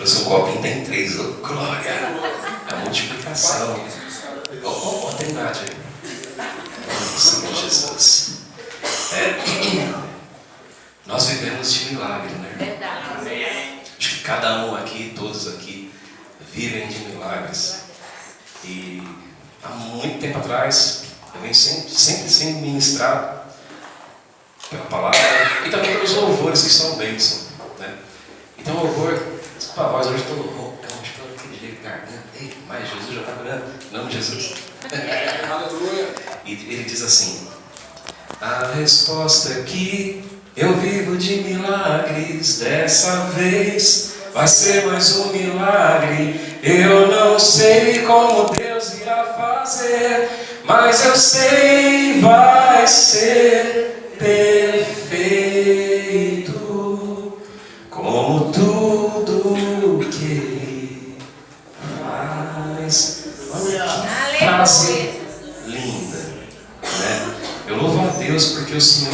Trouxe um copinho, tem 3. Oh, glória! A multiplicação. Tem Nádia aí. Senhor Jesus. Nós vivemos de milagre, né? Verdade. Acho que cada um aqui, todos aqui, vivem de milagres. E há muito tempo atrás, eu venho sempre sendo ministrado pela palavra e também pelos louvores que são bênção, né? Então o louvor, desculpa a voz, hoje estou roucão, estou daquele jeito, garganta. Ei, mas Jesus já está curando, em nome de Jesus. Aleluia. E ele diz assim: a resposta é que eu vivo de milagres, dessa vez vai ser mais um milagre. Eu não sei como Deus irá fazer, mas eu sei vai ser perfeito, como tudo que Ele faz. Olha que frase linda, né? Eu louvo a Deus porque o Senhor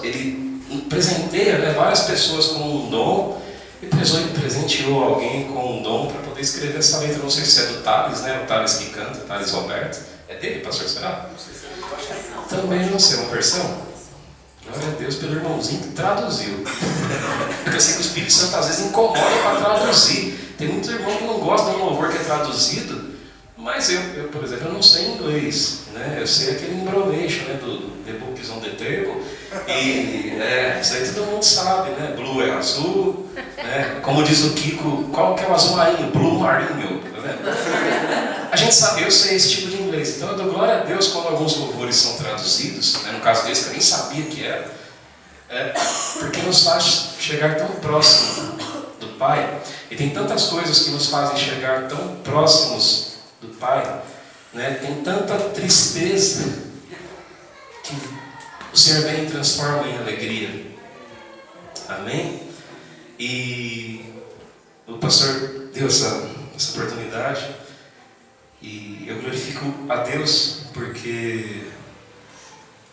ele presenteia, né, várias pessoas com um dom. E presenteou alguém com um dom para poder escrever essa letra. Não sei se é do Thales, né? O Thales que canta, o Thales Roberto. É dele, pastor, será? Também não sei, uma versão. Glória a Deus pelo irmãozinho que traduziu. Porque eu sei que o Espírito Santo às vezes incomoda para traduzir. Tem muito irmão que não gosta de um louvor que é traduzido. Mas eu, por exemplo, eu não sei inglês, né? Eu sei aquele embromation, né? Do The Book is on the Table. E isso aí todo mundo sabe, né? Blue é azul, né? Como diz o Kiko, qual que é o azul marinho? Blue marinho, tá vendo? A gente sabe, eu sei esse tipo de inglês. Então eu dou glória a Deus quando alguns louvores são traduzidos, né? No caso desse, que eu nem sabia que era, porque nos faz chegar tão próximo do Pai. E tem tantas coisas que nos fazem chegar tão próximos do Pai, né? Tem tanta tristeza que o Senhor vem e transforma em alegria. Amém? E o pastor deu essa oportunidade e eu glorifico a Deus porque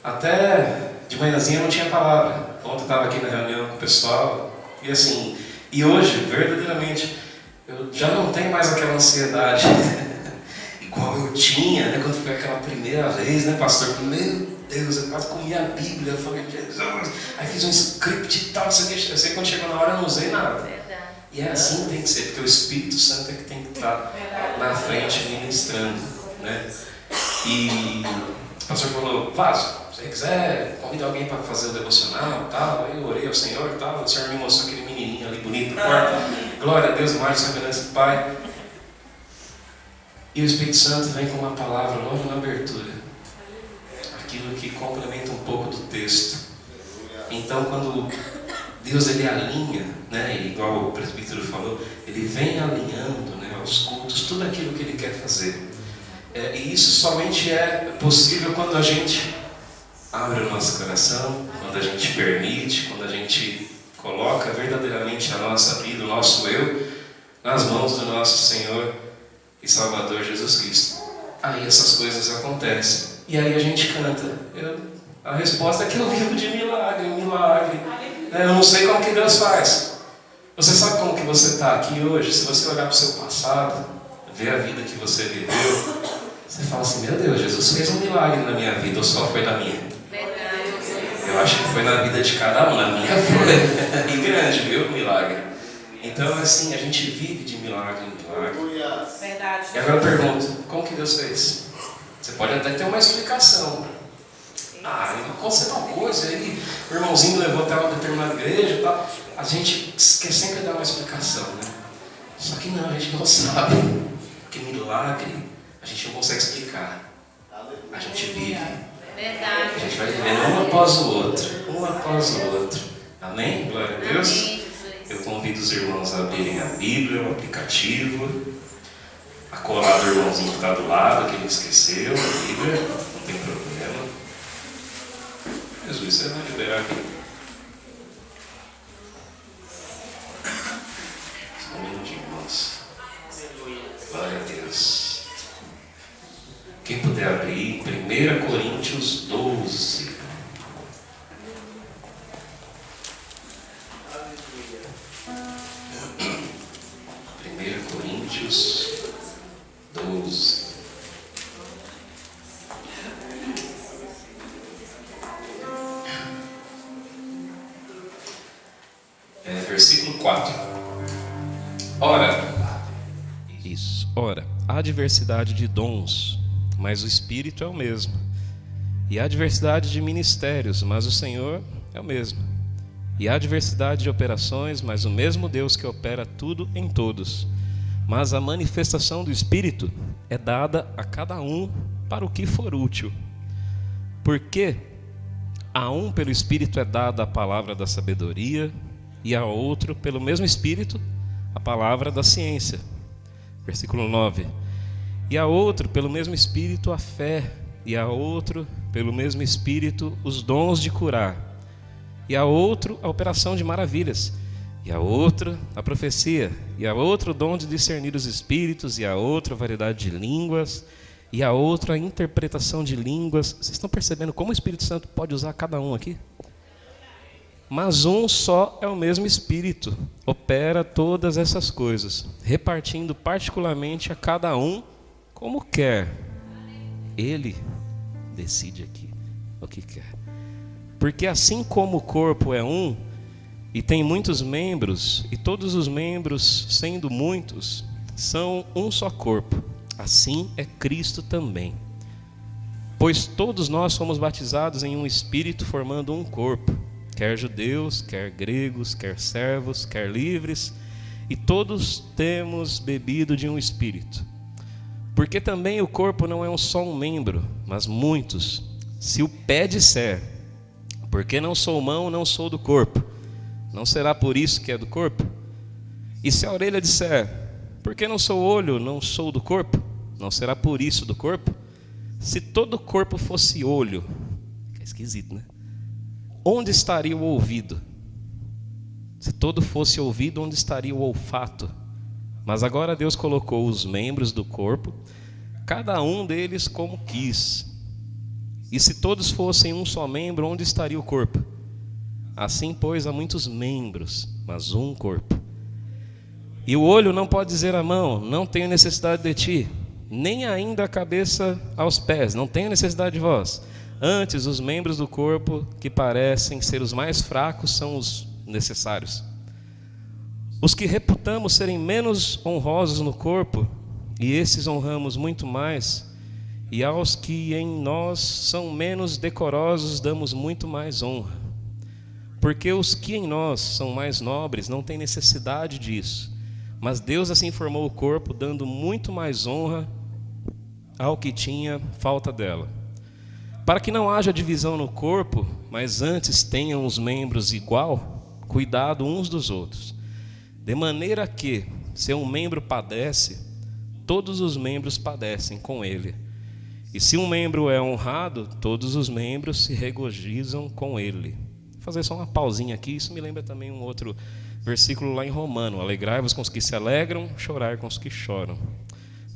até de manhãzinha não tinha palavra. Ontem eu estava aqui na reunião com o pessoal e assim, e hoje, verdadeiramente, eu já não tenho mais aquela ansiedade igual eu tinha, né, quando foi aquela primeira vez, né, pastor? Meu Deus, eu quase comi a Bíblia, eu falei, Jesus, aí fiz um script e tal, eu sei que quando chegou na hora eu não usei nada. Verdade. E é assim que tem que ser, porque o Espírito Santo é que tem que estar na frente ministrando, né? E o pastor falou, Vaso, se você quiser, convida alguém para fazer o devocional e tal. Aí eu orei ao Senhor e tal, o Senhor me mostrou aquele menininho ali bonito no quarto. Glória a Deus, mais semelhança do Pai. E o Espírito Santo vem com uma palavra logo na abertura, aquilo que complementa um pouco do texto. Então, quando Deus ele alinha, né, igual o presbítero falou, ele vem alinhando, né, aos cultos tudo aquilo que ele quer fazer. E isso somente é possível quando a gente abre o nosso coração, quando a gente permite, quando a gente coloca verdadeiramente a nossa vida, o nosso eu, nas mãos do nosso Senhor e Salvador Jesus Cristo. Aí essas coisas acontecem. E aí a gente canta. A resposta é que eu vivo de milagre, milagre. Eu não sei como que Deus faz. Você sabe como que você está aqui hoje? Se você olhar para o seu passado, ver a vida que você viveu, você fala assim, meu Deus, Jesus fez um milagre na minha vida, ou só foi na minha? Eu acho que foi na vida de cada um, na minha foi. E grande, viu, milagre. Então, assim, a gente vive de milagre em milagre. Verdade. E agora eu pergunto, como que Deus fez? Você pode até ter uma explicação. Aconteceu tal coisa, aí o irmãozinho levou até uma determinada igreja e tal. A gente quer sempre dar uma explicação, né? Só que não, a gente não sabe. Porque milagre a gente não consegue explicar. A gente vive. Verdade. A gente vai vivendo um após o outro. Um após o outro. Amém? Glória a Deus. Amém, Jesus. Eu convido os irmãos a abrirem a Bíblia, o aplicativo. A colar do irmãozinho que está do lado, que ele esqueceu a Bíblia. Não tem problema. Jesus, você vai liberar aqui. Só um minutinho, irmãos. Glória a Deus. Quem puder abrir, 1 Coríntios 12. Coríntios 12. Versículo 4. Ora, há diversidade de dons, mas o Espírito é o mesmo. E há diversidade de ministérios, mas o Senhor é o mesmo. E há diversidade de operações, mas o mesmo Deus que opera tudo em todos. Mas a manifestação do Espírito é dada a cada um para o que for útil. Porque a um pelo Espírito é dada a palavra da sabedoria, e a outro pelo mesmo Espírito a palavra da ciência. Versículo 9. E a outro pelo mesmo Espírito a fé, e a outro pelo mesmo Espírito os dons de curar, e a outro a operação de maravilhas, e a outro a profecia, e a outro o dom de discernir os espíritos, e a outro a variedade de línguas, e a outro a interpretação de línguas. Vocês estão percebendo como o Espírito Santo pode usar cada um aqui? Mas um só é o mesmo Espírito, opera todas essas coisas, repartindo particularmente a cada um como quer. Ele decide aqui o que quer. Porque assim como o corpo é um, e tem muitos membros, e todos os membros, sendo muitos, são um só corpo, assim é Cristo também. Pois todos nós fomos batizados em um Espírito, formando um corpo, quer judeus, quer gregos, quer servos, quer livres, e todos temos bebido de um Espírito. Porque também o corpo não é só um membro, mas muitos. Se o pé disser, porque não sou mão, não sou do corpo, não será por isso que é do corpo? E se a orelha disser, porque não sou olho, não sou do corpo, não será por isso do corpo? Se todo o corpo fosse olho, é esquisito, né? Onde estaria o ouvido? Se todo fosse ouvido, onde estaria o olfato? Mas agora Deus colocou os membros do corpo, cada um deles como quis. E se todos fossem um só membro, onde estaria o corpo? Assim, pois, há muitos membros, mas um corpo. E o olho não pode dizer à mão, não tenho necessidade de ti, nem ainda a cabeça aos pés, não tenho necessidade de vós. Antes, os membros do corpo que parecem ser os mais fracos são os necessários. Os que reputamos serem menos honrosos no corpo, e esses honramos muito mais, e aos que em nós são menos decorosos damos muito mais honra. Porque os que em nós são mais nobres não têm necessidade disso, mas Deus assim formou o corpo, dando muito mais honra ao que tinha falta dela. Para que não haja divisão no corpo, mas antes tenham os membros igual cuidado uns dos outros. De maneira que, se um membro padece, todos os membros padecem com ele. E se um membro é honrado, todos os membros se regozijam com ele. Vou fazer só uma pausinha aqui, isso me lembra também um outro versículo lá em Romano. Alegrai-vos com os que se alegram, chorai com os que choram.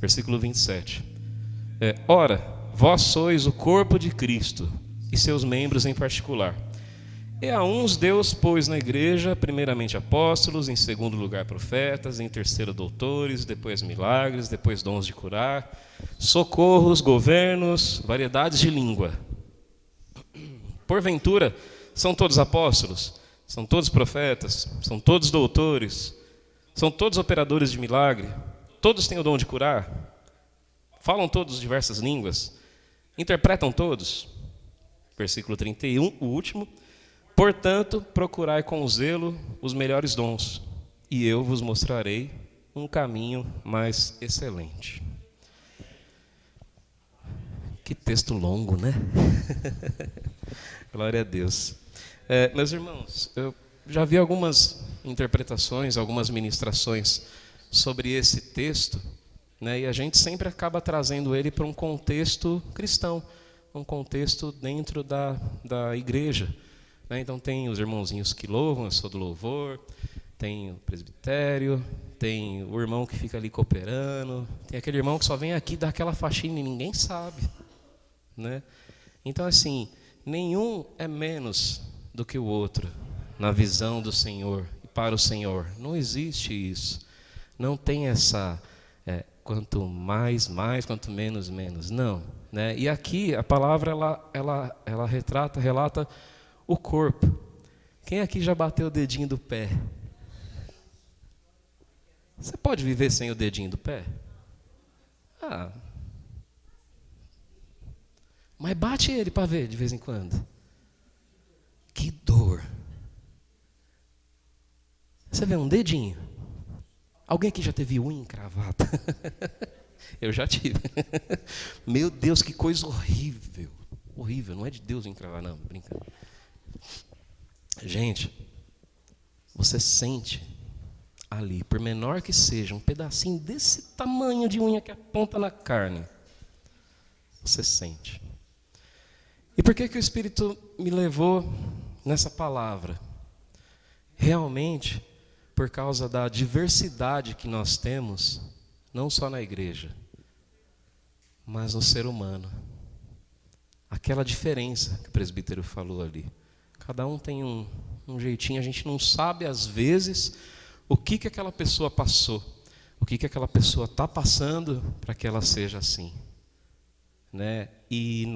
Versículo 27. Ora, vós sois o corpo de Cristo, e seus membros em particular. E a uns Deus pôs na igreja, primeiramente apóstolos, em segundo lugar profetas, em terceiro doutores, depois milagres, depois dons de curar, socorros, governos, variedades de língua. Porventura, são todos apóstolos? São todos profetas? São todos doutores? São todos operadores de milagre? Todos têm o dom de curar? Falam todos diversas línguas? Interpretam todos? Versículo 31, o último. Portanto, procurai com zelo os melhores dons, e eu vos mostrarei um caminho mais excelente. Que texto longo, né? Glória a Deus. Meus irmãos, eu já vi algumas interpretações, algumas ministrações sobre esse texto, né, e a gente sempre acaba trazendo ele para um contexto cristão, um contexto dentro da igreja. Então tem os irmãozinhos que louvam, eu sou do louvor, tem o presbitério, tem o irmão que fica ali cooperando, tem aquele irmão que só vem aqui dar aquela faxina e ninguém sabe, né? Então assim, nenhum é menos do que o outro na visão do Senhor e para o Senhor. Não existe isso, não tem essa quanto mais, quanto menos, menos. Não, né? E aqui a palavra ela relata o corpo. Quem aqui já bateu o dedinho do pé? Você pode viver sem o dedinho do pé? Mas bate ele para ver de vez em quando. Que dor. Você vê um dedinho. Alguém aqui já teve unha encravada? Eu já tive. Meu Deus, que coisa horrível. Horrível, não é de Deus encravar, não, brincando. Gente, você sente ali, por menor que seja, um pedacinho desse tamanho de unha que aponta na carne. Você sente. E por que o Espírito me levou nessa palavra? Realmente, por causa da diversidade que nós temos, não só na igreja, mas no ser humano. Aquela diferença que o presbítero falou ali. Cada um tem um jeitinho, a gente não sabe às vezes o que aquela pessoa passou, o que aquela pessoa está passando para que ela seja assim, né? E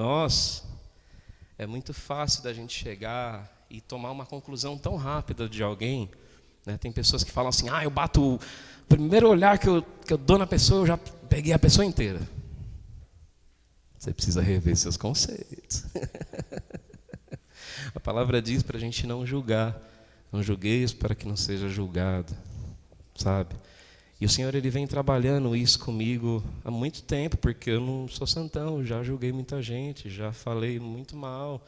é muito fácil da gente chegar e tomar uma conclusão tão rápida de alguém, né? Tem pessoas que falam assim, eu bato, o primeiro olhar que eu dou na pessoa, eu já peguei a pessoa inteira. Você precisa rever seus conceitos. A palavra diz para a gente não julgar. Não julgueis para que não seja julgado, sabe? E o Senhor, Ele vem trabalhando isso comigo há muito tempo, porque eu não sou santão, já julguei muita gente, já falei muito mal,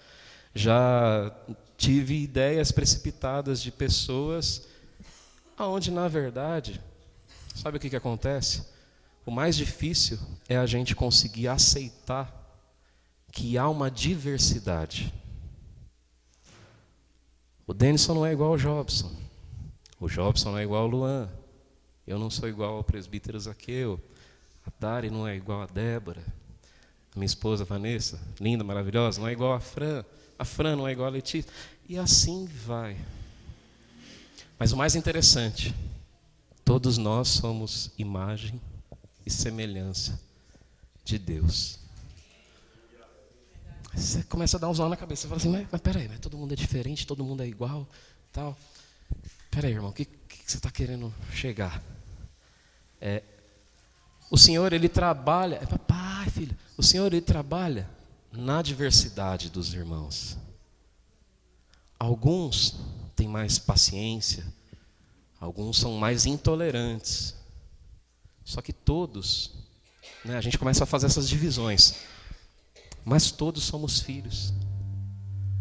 já tive ideias precipitadas de pessoas, aonde na verdade, sabe o que acontece? O mais difícil é a gente conseguir aceitar que há uma diversidade. O Denison não é igual ao Jobson. O Jobson não é igual ao Luan. Eu não sou igual ao presbítero Zaqueu. A Dari não é igual a Débora. A minha esposa Vanessa, linda, maravilhosa, não é igual a Fran. A Fran não é igual a Letícia. E assim vai. Mas o mais interessante, todos nós somos imagem e semelhança de Deus. Você começa a dar um nó na cabeça. Você fala assim, mas peraí, mas todo mundo é diferente, todo mundo é igual, tal. Peraí, irmão, o que você está querendo chegar? O Senhor, Ele trabalha... papai, filho. O Senhor, Ele trabalha na diversidade dos irmãos. Alguns têm mais paciência, alguns são mais intolerantes. Só que todos, né, a gente começa a fazer essas divisões. Mas todos somos filhos.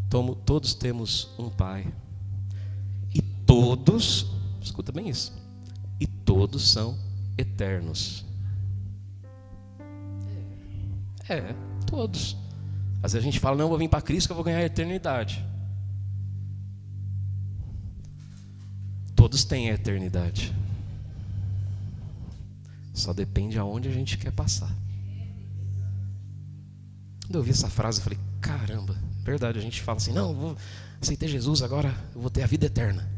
Todos temos um pai. E todos, escuta bem isso, e todos são eternos. Todos. Às vezes a gente fala, não, eu vou vir para Cristo que eu vou ganhar a eternidade. Todos têm a eternidade. Só depende aonde a gente quer passar. Quando eu vi essa frase, eu falei, caramba, verdade, a gente fala assim, não, eu vou aceitar Jesus, agora eu vou ter a vida eterna.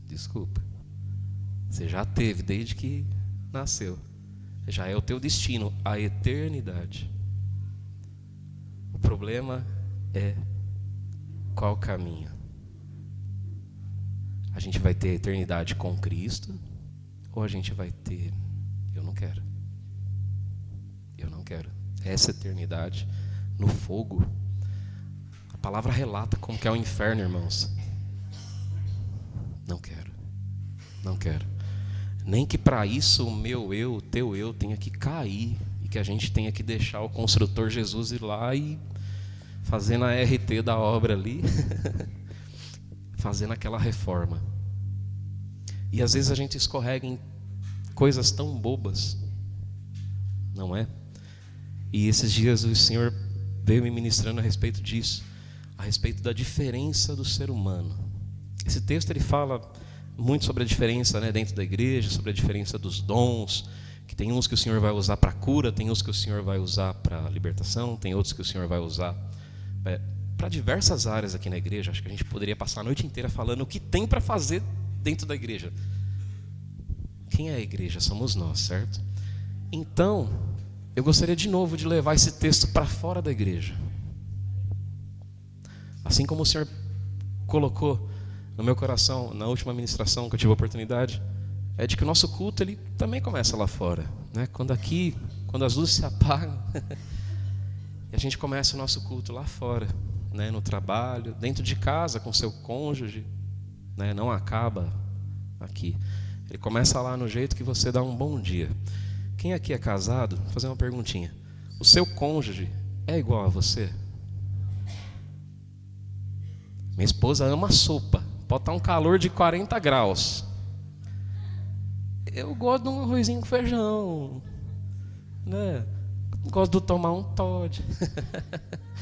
Desculpa. Você já teve desde que nasceu. Já é o teu destino, a eternidade. O problema é qual caminho. A gente vai ter a eternidade com Cristo, ou a gente vai ter, eu não quero. Eu não quero. Essa eternidade no fogo. A palavra relata como que é o inferno, irmãos. Não quero. Não quero. Nem que para isso o meu eu, o teu eu tenha que cair e que a gente tenha que deixar o construtor Jesus ir lá e fazendo a RT da obra ali, fazendo aquela reforma. E às vezes a gente escorrega em coisas tão bobas, não é? E esses dias o Senhor veio me ministrando a respeito disso, a respeito da diferença do ser humano. Esse texto ele fala muito sobre a diferença, né, dentro da igreja, sobre a diferença dos dons, que tem uns que o Senhor vai usar para cura, tem uns que o Senhor vai usar para libertação, tem outros que o Senhor vai usar para diversas áreas aqui na igreja. Acho que a gente poderia passar a noite inteira falando o que tem para fazer dentro da igreja. Quem é a igreja? Somos nós, certo? Então, eu gostaria de novo de levar esse texto para fora da igreja. Assim como o Senhor colocou no meu coração, na última ministração que eu tive a oportunidade, é de que o nosso culto ele também começa lá fora, né? Quando as luzes se apagam, e a gente começa o nosso culto lá fora, né? No trabalho, dentro de casa com seu cônjuge, né? Não acaba aqui. Ele começa lá no jeito que você dá um bom dia. Quem aqui é casado, vou fazer uma perguntinha. O seu cônjuge é igual a você? Minha esposa ama sopa. Pode estar um calor de 40 graus. Eu gosto de um arrozinho com feijão, né? Gosto de tomar um Toddy.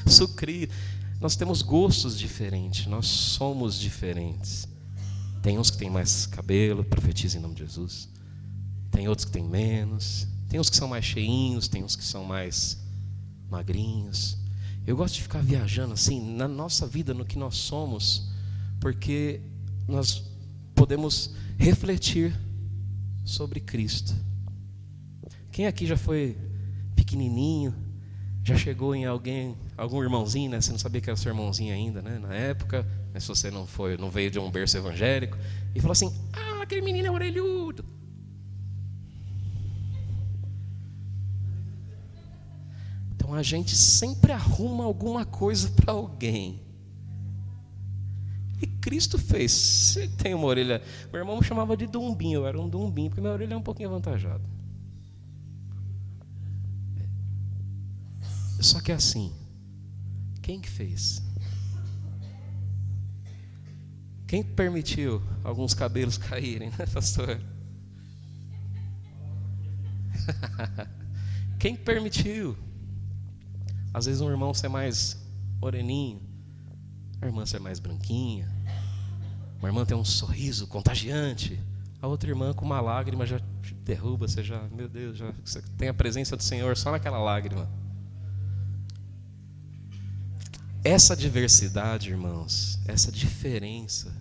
Sucrilho. Nós temos gostos diferentes. Nós somos diferentes. Tem uns que têm mais cabelo, profetiza em nome de Jesus. Tem outros que têm menos. Tem uns que são mais cheinhos, tem uns que são mais magrinhos. Eu gosto de ficar viajando assim na nossa vida, no que nós somos, porque nós podemos refletir sobre Cristo. Quem aqui já foi pequenininho, já chegou em algum irmãozinho, né? Você não sabia que era seu irmãozinho ainda, né? Na época, mas se você não veio de um berço evangélico, e falou assim: ah, aquele menino é orelhudo. Então a gente sempre arruma alguma coisa para alguém. E Cristo fez. Você tem uma orelha. Meu irmão me chamava de dumbinho, eu era um dumbinho, porque minha orelha é um pouquinho avantajada. Só que é assim, quem que fez? Quem permitiu alguns cabelos caírem, né, pastor? Quem permitiu? Às vezes um irmão ser mais moreninho, a irmã ser mais branquinha, uma irmã tem um sorriso contagiante, a outra irmã com uma lágrima já te derruba, você já, meu Deus, você tem a presença do Senhor só naquela lágrima. Essa diversidade, irmãos, essa diferença,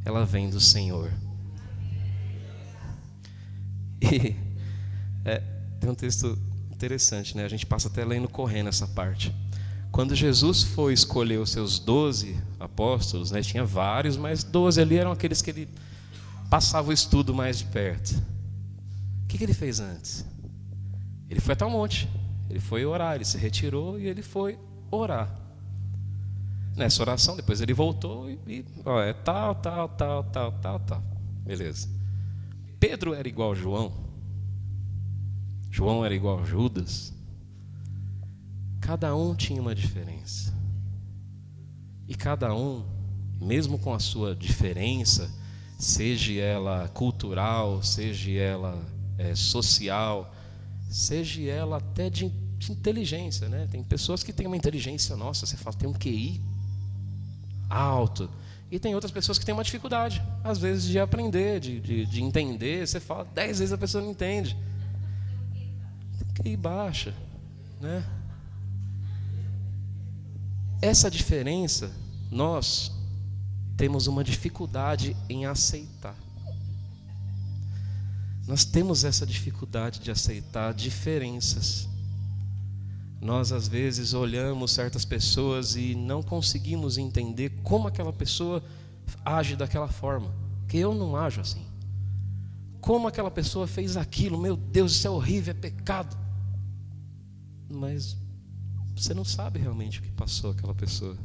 ela vem do Senhor. E tem um texto interessante, né? A gente passa até lendo correndo essa parte. Quando Jesus foi escolher os seus 12 apóstolos, né? Tinha vários, mas 12 ali eram aqueles que ele passava o estudo mais de perto. O que ele fez antes? Ele foi até um monte. Ele foi orar, ele se retirou e ele foi orar. Nessa oração, depois ele voltou e é tal. Beleza. Pedro era igual a João. João era igual a Judas. Cada um tinha uma diferença. E cada um, mesmo com a sua diferença, seja ela cultural, seja ela social, seja ela até de inteligência, né? Tem pessoas que têm uma inteligência, nossa, você fala, tem um QI alto. E tem outras pessoas que têm uma dificuldade, às vezes, de aprender, de entender. Você fala 10 vezes, a pessoa não entende. Tem QI baixa, né? Essa diferença, nós temos uma dificuldade em aceitar. Nós temos essa dificuldade de aceitar diferenças. Nós às vezes olhamos certas pessoas e não conseguimos entender como aquela pessoa age daquela forma, que eu não ajo assim. Como aquela pessoa fez aquilo, meu Deus, isso é horrível, é pecado. Mas você não sabe realmente o que passou aquela pessoa.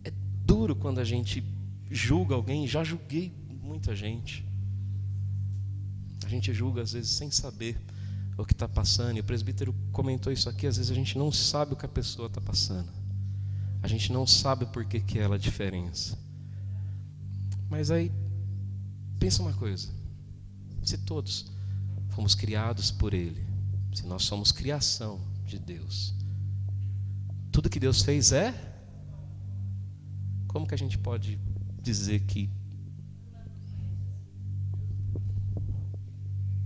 É duro quando a gente julga alguém, já julguei muita gente. A gente julga às vezes sem saber o que está passando, e o presbítero comentou isso aqui, às vezes a gente não sabe o que a pessoa está passando, a gente não sabe por que ela é diferença. Mas aí, pensa uma coisa, se todos fomos criados por Ele, se nós somos criação de Deus, tudo que Deus fez como que a gente pode dizer que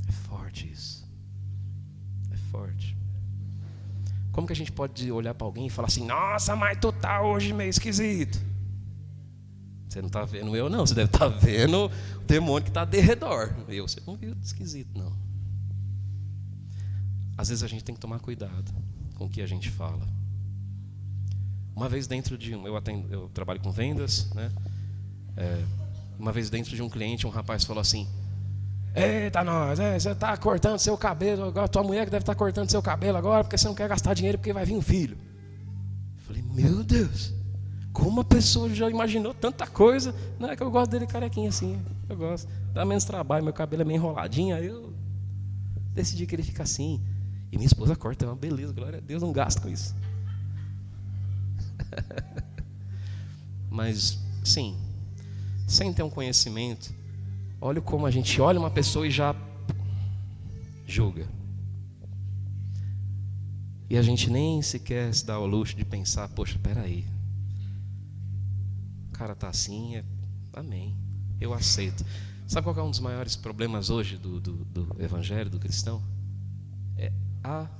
é forte isso? Forte. Como que a gente pode olhar para alguém e falar assim: nossa, mas tu tá hoje meio esquisito? Você não está vendo eu, não. Você deve estar vendo o demônio que está de redor. Você não viu esquisito, não. Às vezes a gente tem que tomar cuidado com o que a gente fala. Uma vez dentro de eu trabalho com vendas, né? Uma vez dentro de um cliente, um rapaz falou assim: eita nós, você está cortando seu cabelo agora, tua mulher que deve estar cortando seu cabelo agora porque você não quer gastar dinheiro porque vai vir um filho. Eu falei, meu Deus, como a pessoa já imaginou tanta coisa. Não é que eu gosto dele carequinho assim, eu gosto, dá menos trabalho, meu cabelo é meio enroladinho, aí eu decidi que ele fica assim. E minha esposa corta, é uma beleza, glória a Deus, não gasto com isso. Mas, sim, sem ter um conhecimento, olha como a gente olha uma pessoa e já julga. E a gente nem sequer se dá ao luxo de pensar, poxa, peraí, o cara está assim, amém, eu aceito. Sabe qual é um dos maiores problemas hoje do evangelho, do cristão? É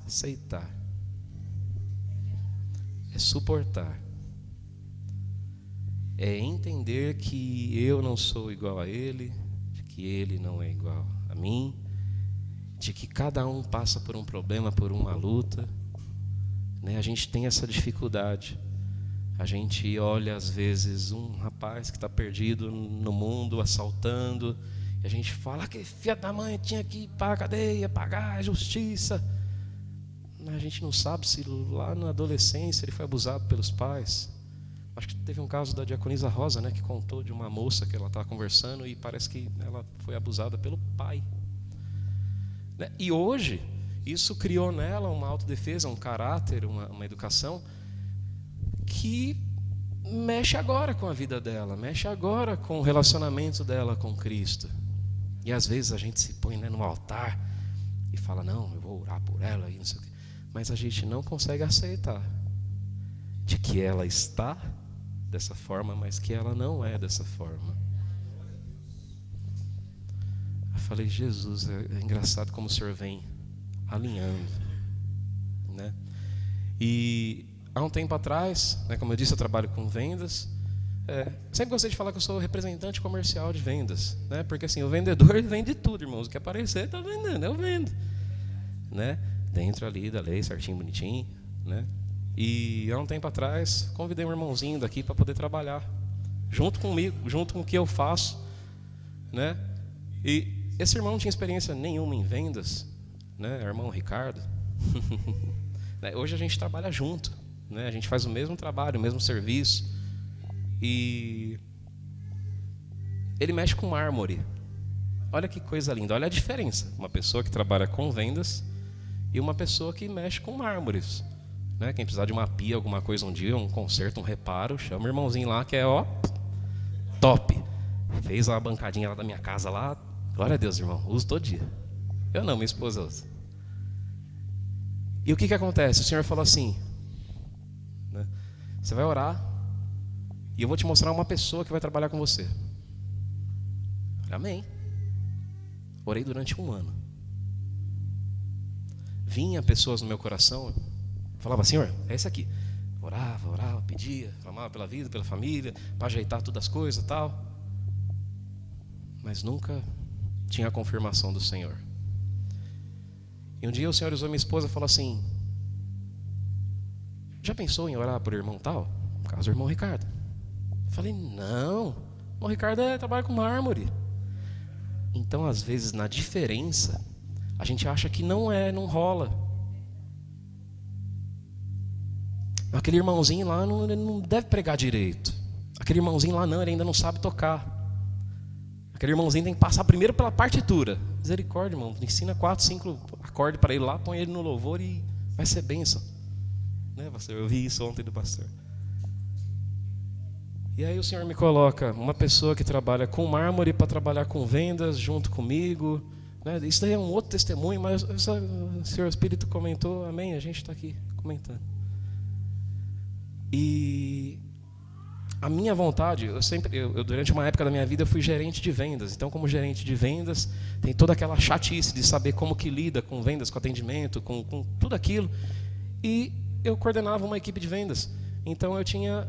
aceitar, é suportar, é entender que eu não sou igual a ele, que ele não é igual a mim, de que cada um passa por um problema, por uma luta, né? A gente tem essa dificuldade. A gente olha às vezes um rapaz que está perdido no mundo, assaltando, e a gente fala que filha da mãe tinha que ir para a cadeia, pagar a justiça. A gente não sabe se lá na adolescência ele foi abusado pelos pais. Acho que teve um caso da Diaconisa Rosa, né, que contou de uma moça que ela estava conversando e parece que ela foi abusada pelo pai, né? E hoje isso criou nela uma autodefesa, um caráter, uma educação que mexe agora com a vida dela, mexe agora com o relacionamento dela com Cristo. E às vezes a gente se põe, né, no altar e fala, não, eu vou orar por ela e não sei o quê. Mas a gente não consegue aceitar de que ela está dessa forma, mas que ela não é dessa forma. Eu falei, Jesus, é engraçado como o Senhor vem alinhando, né? E há um tempo atrás, né, como eu disse, eu trabalho com vendas. Sempre gostei de falar que eu sou representante comercial de vendas, né? Porque assim, o vendedor vende tudo, irmãos. O que aparecer está vendendo, eu vendo, né? Dentro ali da lei, certinho, bonitinho, né? E há um tempo atrás, convidei um irmãozinho daqui para poder trabalhar junto comigo, junto com o que eu faço, né? E esse irmão não tinha experiência nenhuma em vendas, né? Irmão Ricardo. Hoje a gente trabalha junto, né? A gente faz o mesmo trabalho, o mesmo serviço. E ele mexe com mármore. Olha que coisa linda, olha a diferença. Uma pessoa que trabalha com vendas e uma pessoa que mexe com mármores, né? Quem precisar de uma pia, alguma coisa um dia, um conserto, um reparo, chama o irmãozinho lá que é top. Fez uma bancadinha lá da minha casa lá. Glória a Deus, irmão, uso todo dia. Eu não, minha esposa usa. E o que acontece? O Senhor falou assim, né? Você vai orar e eu vou te mostrar uma pessoa que vai trabalhar com você. Amém. Orei durante 1 ano. Vinha pessoas no meu coração, falava, Senhor, é esse aqui. Orava, pedia, clamava pela vida, pela família, para ajeitar todas as coisas e tal. Mas nunca tinha a confirmação do Senhor. E um dia o Senhor usou minha esposa e falou assim, já pensou em orar por irmão tal? No caso do irmão Ricardo. Eu falei, não, o irmão Ricardo trabalha com mármore. Então às vezes na diferença a gente acha que não rola. Aquele irmãozinho lá ele não deve pregar direito. Aquele irmãozinho lá não, ele ainda não sabe tocar. Aquele irmãozinho tem que passar primeiro pela partitura. Misericórdia, irmão, ensina 4, 5 acordes para ele lá, põe ele no louvor e vai ser bênção, né, pastor? Eu vi isso ontem do pastor. E aí o Senhor me coloca uma pessoa que trabalha com mármore para trabalhar com vendas junto comigo, né? Isso daí é um outro testemunho, mas o Senhor Espírito comentou, amém, a gente está aqui comentando. E a minha vontade, eu durante uma época da minha vida eu fui gerente de vendas. Então, como gerente de vendas, tem toda aquela chatice de saber como que lida com vendas, com atendimento, com tudo aquilo. E eu coordenava uma equipe de vendas. Então eu tinha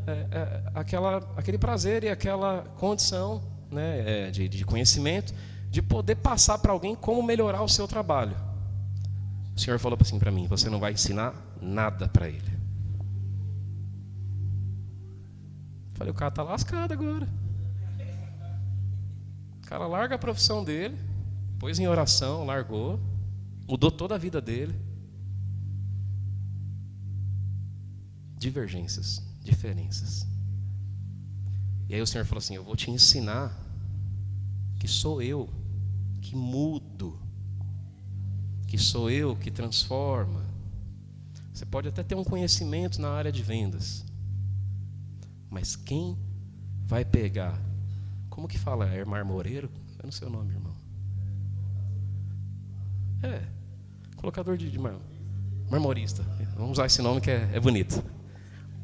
aquele prazer e aquela condição, né, de conhecimento, de poder passar para alguém como melhorar o seu trabalho. O Senhor falou assim para mim: você não vai ensinar nada para ele. Falei, o cara está lascado agora. O cara larga a profissão dele, pôs em oração, largou, mudou toda a vida dele. Divergências, diferenças. E aí o Senhor falou assim: eu vou te ensinar que sou eu que mudo, que sou eu que transforma. Você pode até ter um conhecimento na área de vendas, mas quem vai pegar, como que fala? É marmoreiro? Eu não sei o nome, irmão. Colocador de marmorista. Vamos usar esse nome que é bonito.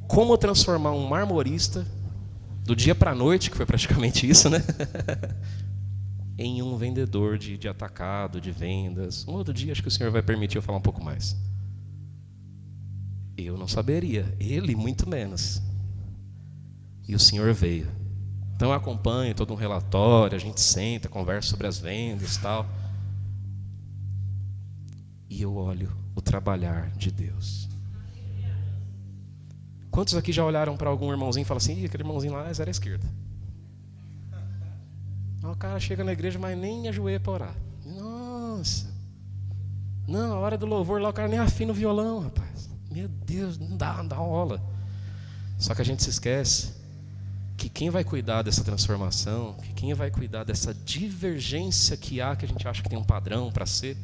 Como transformar um marmorista do dia para a noite, que foi praticamente isso, né? Em um vendedor de atacado, de vendas. Um outro dia acho que o Senhor vai permitir eu falar um pouco mais. Eu não saberia, ele muito menos. E o Senhor veio. Então eu acompanho todo um relatório, a gente senta, conversa sobre as vendas e tal. E eu olho o trabalhar de Deus. Quantos aqui já olharam para algum irmãozinho e falam assim: aquele irmãozinho lá é zero à esquerda? O cara chega na igreja, mas nem ajoelha para orar. Nossa. Não, a hora do louvor lá o cara nem afina o violão, rapaz. Meu Deus, não dá rola. Só que a gente se esquece que quem vai cuidar dessa transformação, que quem vai cuidar dessa divergência que há, que a gente acha que tem um padrão para ser,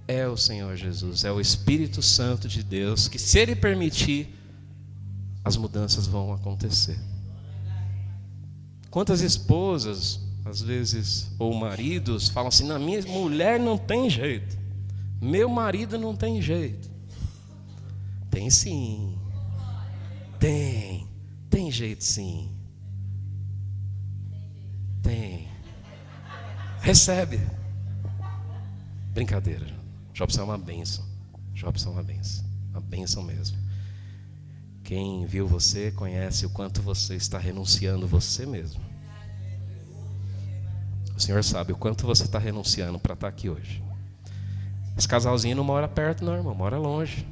é o Senhor Jesus, é o Espírito Santo de Deus, que se Ele permitir, as mudanças vão acontecer. Quantas esposas, às vezes, ou maridos, falam assim: na minha mulher não tem jeito, meu marido não tem jeito. Tem sim, tem jeito sim, tem. Recebe. Brincadeira. Jobson é uma bênção. Jobson é uma bênção mesmo. Quem viu você conhece o quanto você está renunciando você mesmo. O Senhor sabe o quanto você está renunciando para estar aqui hoje. Esse casalzinho não mora perto não, irmão, mora longe,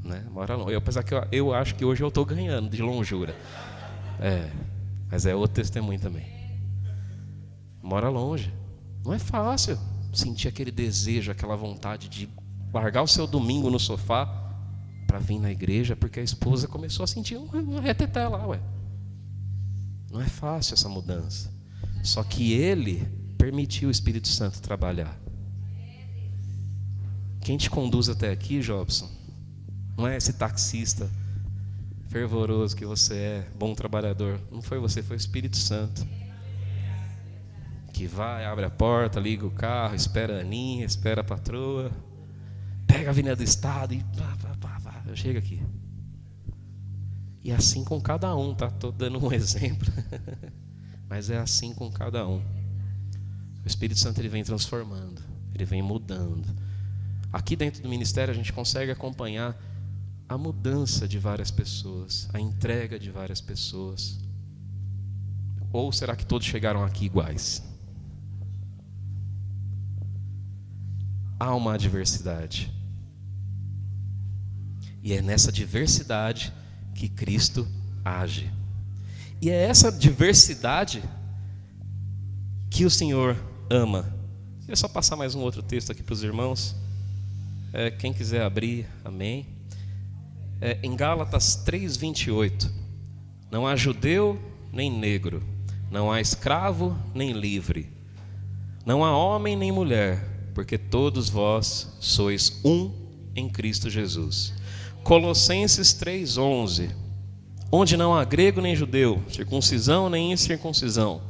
né? Mora longe. Apesar que eu acho que hoje eu estou ganhando de longura. Mas é outro testemunho também. Mora longe. Não é fácil sentir aquele desejo, aquela vontade de largar o seu domingo no sofá para vir na igreja, porque a esposa começou a sentir uma reteté lá, ué. Não é fácil essa mudança. Só que Ele permitiu o Espírito Santo trabalhar. Quem te conduz até aqui, Jobson, não é esse taxista fervoroso que você é, bom trabalhador. Não foi você, foi o Espírito Santo. Que vai, abre a porta, liga o carro, espera a Aninha, espera a patroa, pega a Avenida do Estado e chega aqui. E é assim com cada um, tá? Estou dando um exemplo. Mas é assim com cada um. O Espírito Santo ele vem transformando, ele vem mudando. Aqui dentro do ministério a gente consegue acompanhar a mudança de várias pessoas, a entrega de várias pessoas. Ou será que todos chegaram aqui iguais? Há uma diversidade. E é nessa diversidade que Cristo age. E é essa diversidade que o Senhor ama. Queria só passar mais um outro texto aqui para os irmãos. Quem quiser abrir, amém. Em Gálatas 3:28. Não há judeu nem negro, não há escravo nem livre, não há homem nem mulher, porque todos vós sois um em Cristo Jesus. Colossenses 3:11. Onde não há grego nem judeu, circuncisão nem incircuncisão,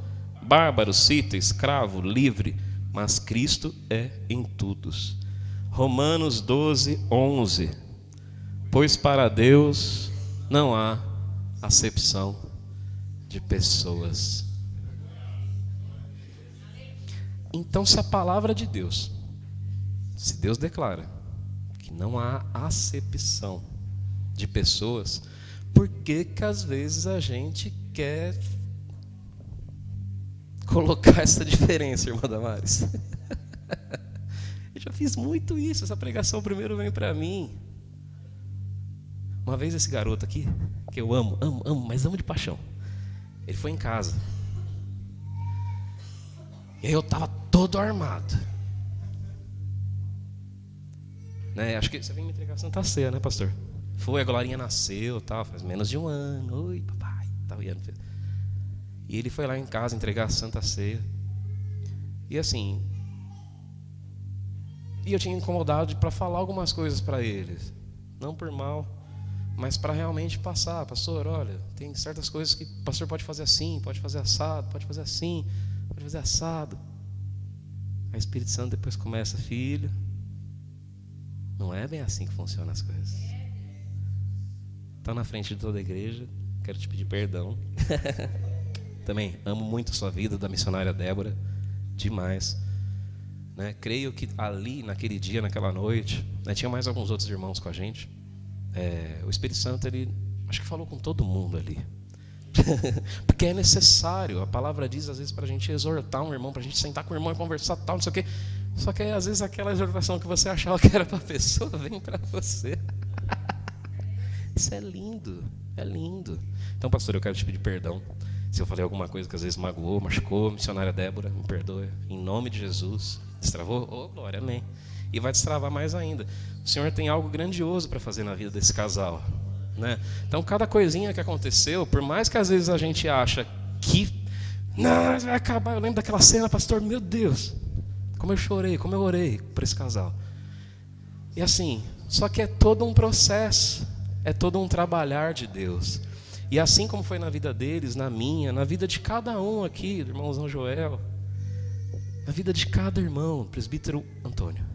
bárbaro, cita, escravo, livre, mas Cristo é em todos. Romanos 12:11. Pois para Deus não há acepção de pessoas. Então, se a palavra de Deus, se Deus declara que não há acepção de pessoas, por que que às vezes a gente quer colocar essa diferença, irmã Damares? Eu já fiz muito isso. Essa pregação primeiro vem para mim. Uma vez esse garoto aqui, que eu amo, mas amo de paixão, ele foi em casa. E aí eu estava todo armado, né? Acho que você vem me entregar a Santa Ceia, né, pastor? Foi, a Glorinha nasceu, tal, faz menos de um ano. Oi, papai. Tal, e ele foi lá em casa entregar a Santa Ceia. E assim, eu tinha incomodado para falar algumas coisas para eles, não por mal, mas para realmente passar. Pastor, olha, tem certas coisas que o pastor pode fazer assim, pode fazer assado, pode fazer assim, pode fazer assado. Aí o Espírito Santo depois começa: filho, não é bem assim que funcionam as coisas. Está na frente de toda a igreja, quero te pedir perdão. Também amo muito a sua vida, da missionária Débora, demais, né? Creio que ali, naquele dia, naquela noite, né, tinha mais alguns outros irmãos com a gente. O Espírito Santo, ele acho que falou com todo mundo ali. Porque é necessário. A palavra diz às vezes para a gente exortar um irmão, para a gente sentar com o irmão e conversar tal, não sei o quê. Só que às vezes aquela exortação que você achava que era para a pessoa vem para você. Isso é lindo, é lindo. Então, pastor, eu quero te pedir perdão se eu falei alguma coisa que às vezes magoou, machucou. Missionária Débora, me perdoe, em nome de Jesus. Destravou? Oh, glória, amém. E vai destravar mais ainda. O Senhor tem algo grandioso para fazer na vida desse casal, né? Então, cada coisinha que aconteceu, por mais que às vezes a gente acha que não, vai acabar. Eu lembro daquela cena, pastor, meu Deus, como eu chorei, como eu orei por esse casal. E assim, só que é todo um processo, é todo um trabalhar de Deus. E assim como foi na vida deles, na minha, na vida de cada um aqui, do irmãozão Joel, na vida de cada irmão, presbítero Antônio,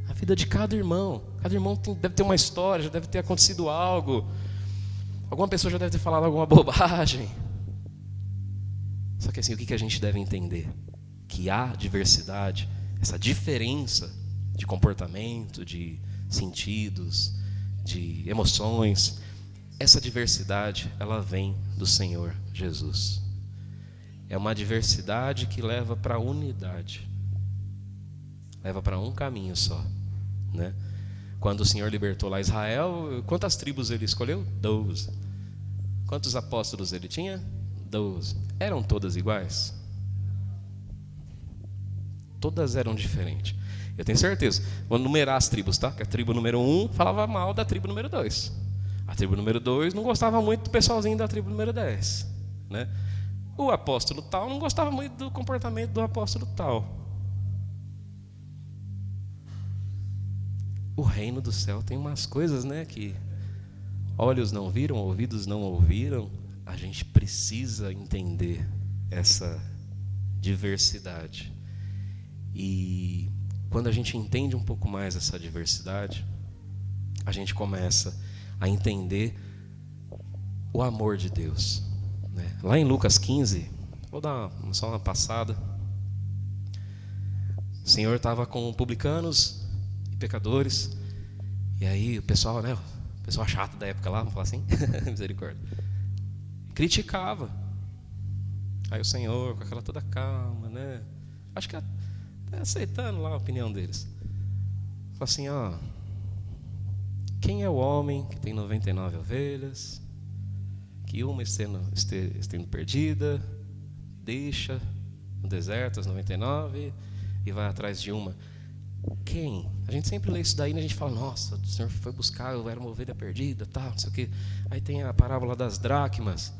a vida de cada irmão deve ter uma história, já deve ter acontecido algo, alguma pessoa já deve ter falado alguma bobagem. Só que assim, o que a gente deve entender? Que há diversidade, essa diferença de comportamento, de sentidos, de emoções, essa diversidade, ela vem do Senhor Jesus. É uma diversidade que leva para a unidade, leva para um caminho só, né? Quando o Senhor libertou lá Israel, quantas tribos ele escolheu? 12. Quantos apóstolos ele tinha? 12. Eram todas iguais? Todas eram diferentes. Eu tenho certeza. Vou numerar as tribos, tá? Que a tribo número 1 falava mal da tribo número 2. A tribo número 2 não gostava muito do pessoalzinho da tribo número 10, né? O apóstolo tal não gostava muito do comportamento do apóstolo tal. O reino do céu tem umas coisas, né, que olhos não viram, ouvidos não ouviram. A gente precisa entender essa diversidade. E quando a gente entende um pouco mais essa diversidade, a gente começa a entender o amor de Deus, né? Lá em Lucas 15, vou dar só uma passada. O Senhor estava com publicanos e pecadores, e aí o pessoal, né, o pessoal chato da época lá, vamos falar assim, misericórdia, criticava. Aí o Senhor, com aquela toda calma, né, acho que até aceitando lá a opinião deles, falou assim: ó, quem é o homem que tem 99 ovelhas, que uma estendo perdida, deixa no deserto as 99 e vai atrás de uma? Quem? A gente sempre lê isso daí e a gente fala: nossa, o Senhor foi buscar, eu era uma ovelha perdida, tal, não sei o quê. Aí tem a parábola das dracmas,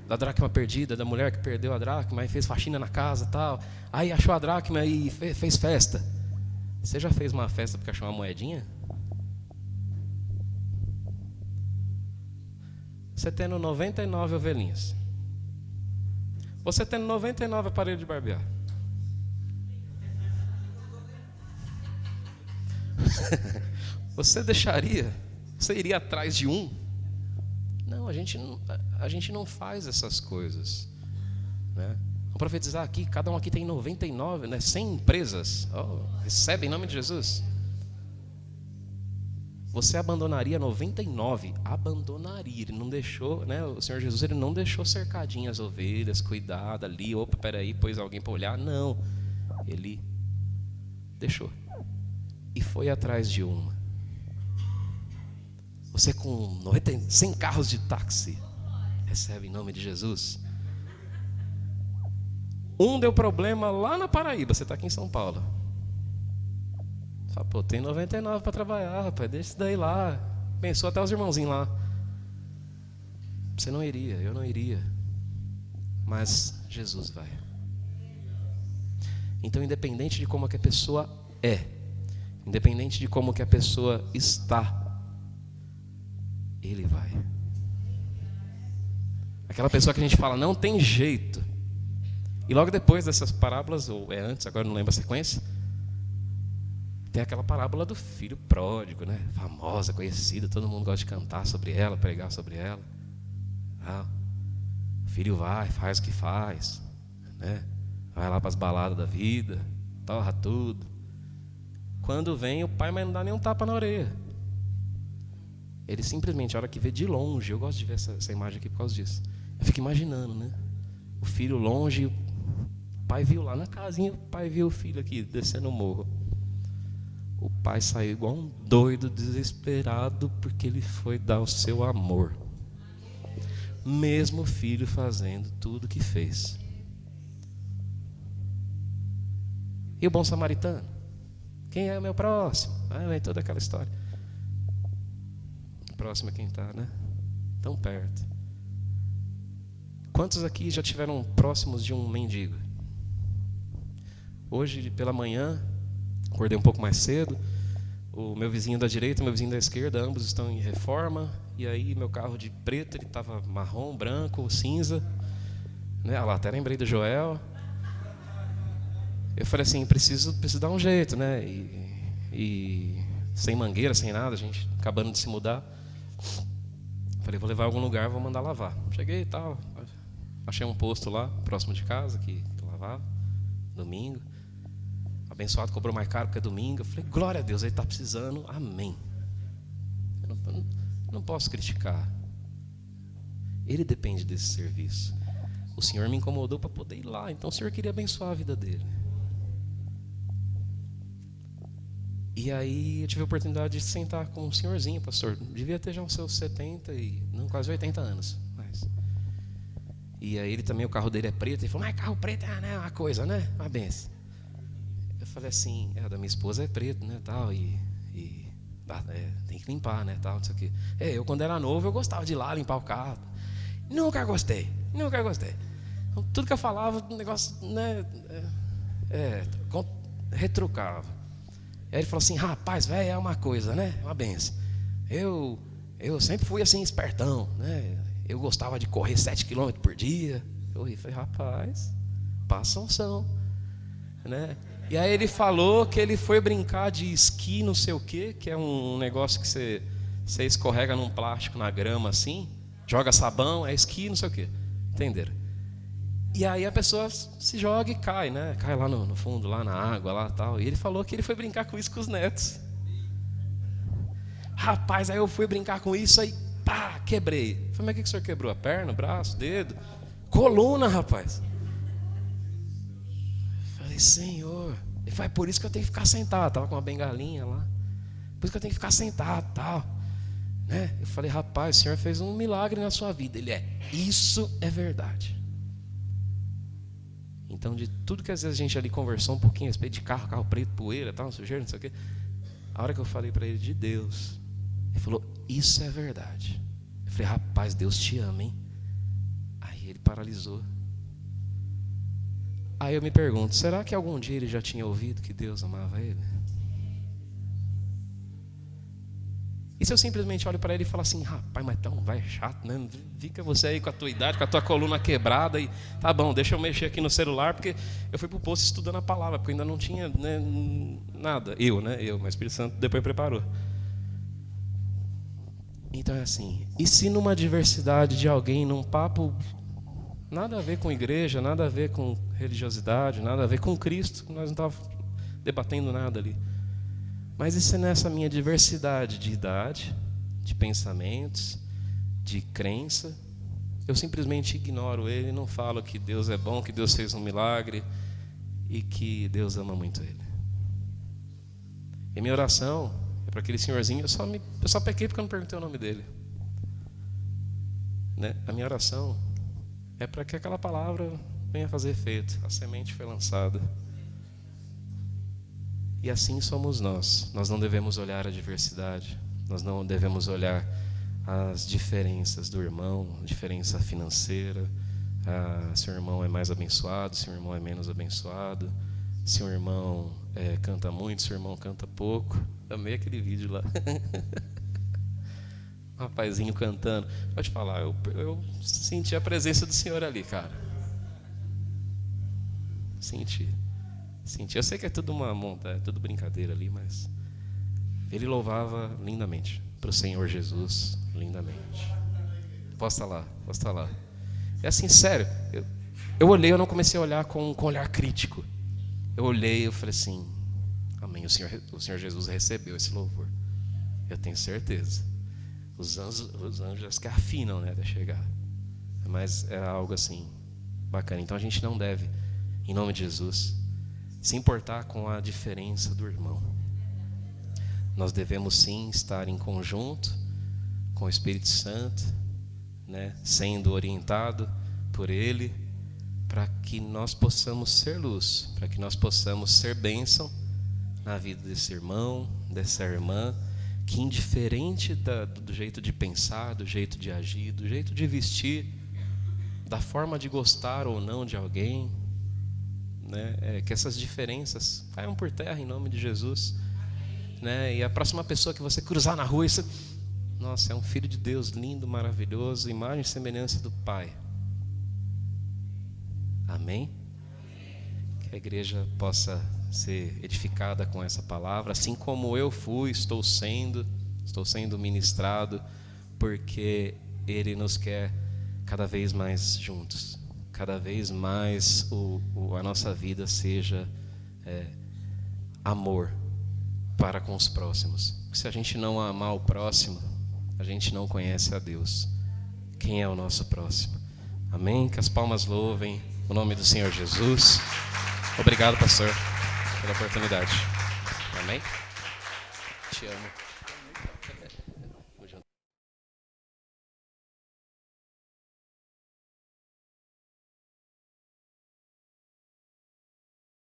da dracma perdida, da mulher que perdeu a dracma e fez faxina na casa, tal. Aí achou a dracma e fez festa. Você já fez uma festa porque achou uma moedinha? Você tendo 99 ovelhinhas, você tendo 99 aparelhos de barbear, você deixaria? Você iria atrás de um? Não, a gente não faz essas coisas, né? Vamos profetizar aqui, cada um aqui tem 99, né? 100 empresas. Oh, recebe em nome de Jesus. você abandonaria 99? Abandonaria. Ele não deixou, né? O Senhor Jesus, ele não deixou cercadinho as ovelhas, cuidado ali, opa, peraí, pôs alguém para olhar. Não, ele deixou e foi atrás de uma. Você com 100 carros de táxi recebe em nome de Jesus. Um deu problema lá na Paraíba, você está aqui em São Paulo. Fala, pô, tem 99 para trabalhar, rapaz, deixa isso daí lá. Pensou até os irmãozinhos lá. Você não iria, eu não iria. Mas Jesus vai. Então, independente de como que a pessoa é, independente de como que a pessoa está, Ele vai. Aquela pessoa que a gente fala, não tem jeito. E logo depois dessas parábolas, ou é antes, agora não lembro a sequência, tem aquela parábola do filho pródigo, né? Famosa, conhecida, todo mundo gosta de cantar sobre ela, pregar sobre ela. O filho vai, faz o que faz, né? Vai lá para as baladas da vida, torra tudo. Quando vem, o pai mas não dá nem um tapa na orelha. Ele simplesmente, a hora que vê de longe, eu gosto de ver essa imagem aqui por causa disso. Eu fico imaginando, né? O filho longe, o pai viu lá na casinha, o pai viu o filho aqui descendo o morro. O pai saiu igual um doido, desesperado, porque ele foi dar o seu amor. Mesmo o filho fazendo tudo o que fez. E o bom samaritano? Quem é o meu próximo? Vem toda aquela história. O próximo é quem está, né? Tão perto. Quantos aqui já tiveram próximos de um mendigo? Hoje, pela manhã, acordei um pouco mais cedo. O meu vizinho da direita e o meu vizinho da esquerda, ambos estão em reforma. E aí, meu carro de preto, ele estava marrom, branco, cinza. Né? Ah lá, até lembrei do Joel. Eu falei assim, preciso dar um jeito, né? E sem mangueira, sem nada, a gente acabando de se mudar. Falei, vou levar a algum lugar, vou mandar lavar. Cheguei e tal, achei um posto lá, próximo de casa, que lavava, domingo. Abençoado, cobrou mais caro porque é domingo. Eu falei, glória a Deus, ele está precisando, amém. Eu não posso criticar. Ele depende desse serviço. O Senhor me incomodou para poder ir lá, então o Senhor queria abençoar a vida dele. E aí eu tive a oportunidade de sentar com um senhorzinho, pastor. Devia ter já uns seus 70 e não, quase 80 anos. Mas. E aí ele também, o carro dele é preto. Ele falou, mas carro preto é uma coisa, né? Uma benção. Eu falei assim, da minha esposa é preto, né? Tal, tem que limpar, né? Tal, não sei o quê. Eu quando era novo eu gostava de ir lá limpar o carro. Nunca gostei. Então, tudo que eu falava, o negócio, né? Retrucava. Aí ele falou assim, rapaz, velho, é uma coisa, né? Uma benção. Eu sempre fui assim, espertão, né? Eu gostava de correr 7 km por dia. Eu falei, rapaz, passa unção, né? E aí ele falou que ele foi brincar de esqui, não sei o quê, que é um negócio que você escorrega num plástico na grama assim, joga sabão, é esqui, não sei o quê. Entenderam? E aí a pessoa se joga e cai, né? Cai lá no fundo, lá na água, lá tal. E ele falou que ele foi brincar com isso com os netos. Rapaz, aí eu fui brincar com isso, aí pá, quebrei. Eu falei, mas o que o senhor quebrou? A perna, o braço, o dedo? Coluna, rapaz. Eu falei, Senhor. Ele falou, é por isso que eu tenho que ficar sentado. Tava com uma bengalinha lá. Por isso que eu tenho que ficar sentado, tal. Né? Eu falei, rapaz, o senhor fez um milagre na sua vida. Ele isso é verdade. Então, de tudo que às vezes a gente ali conversou um pouquinho a respeito de carro preto, poeira, tal, sujeira, não sei o quê. A hora que eu falei para ele de Deus, ele falou, isso é verdade. Eu falei, rapaz, Deus te ama, hein? Aí ele paralisou. Aí eu me pergunto, será que algum dia ele já tinha ouvido que Deus amava ele? E se eu simplesmente olho para ele e falo assim, rapaz, mas tão vai chato, né? Fica você aí com a tua idade, com a tua coluna quebrada e tá bom, deixa eu mexer aqui no celular, porque eu fui pro posto estudando a palavra, porque eu ainda não tinha, né, nada. Mas o Espírito Santo depois preparou. Então é assim, e se numa diversidade de alguém, num papo, nada a ver com igreja, nada a ver com religiosidade, nada a ver com Cristo, nós não estávamos debatendo nada ali. Mas isso é nessa minha diversidade de idade, de pensamentos, de crença. Eu simplesmente ignoro ele e não falo que Deus é bom, que Deus fez um milagre e que Deus ama muito ele. E minha oração é para aquele senhorzinho. Eu só pequei porque eu não perguntei o nome dele, né? A minha oração é para que aquela palavra venha fazer efeito. A semente foi lançada. E assim somos nós. Nós não devemos olhar a diversidade. Nós não devemos olhar as diferenças do irmão, a diferença financeira, se o irmão é mais abençoado, se o irmão é menos abençoado, se o irmão canta muito, se o irmão canta pouco. Amei aquele vídeo lá. Um rapazinho cantando. Pode falar, eu senti a presença do Senhor ali, cara. Senti. Eu sei que é tudo uma monta, é tudo brincadeira ali, mas ele louvava lindamente para o Senhor Jesus, lindamente. Posta lá. É assim, sério. Eu olhei, eu não comecei a olhar com olhar crítico. Eu olhei, eu falei assim: amém. O Senhor Jesus recebeu esse louvor. Eu tenho certeza. Os anjos que afinam, né, até chegar. Mas é algo assim bacana. Então a gente não deve, em nome de Jesus, se importar com a diferença do irmão. Nós devemos sim estar em conjunto com o Espírito Santo, né, sendo orientado por Ele, para que nós possamos ser luz, para que nós possamos ser bênção na vida desse irmão, dessa irmã, que indiferente do jeito de pensar, do jeito de agir, do jeito de vestir, da forma de gostar ou não de alguém, né, que essas diferenças caiam por terra em nome de Jesus, né, e a próxima pessoa que você cruzar na rua, nossa, é um filho de Deus lindo, maravilhoso, imagem e semelhança do Pai. Amém? Que a igreja possa ser edificada com essa palavra, assim como eu estou sendo ministrado, porque Ele nos quer cada vez mais juntos, cada vez mais a nossa vida seja amor para com os próximos. Porque se a gente não amar o próximo, a gente não conhece a Deus. Quem é o nosso próximo? Amém? Que as palmas louvem o nome do Senhor Jesus. Obrigado, pastor, pela oportunidade. Amém? Te amo.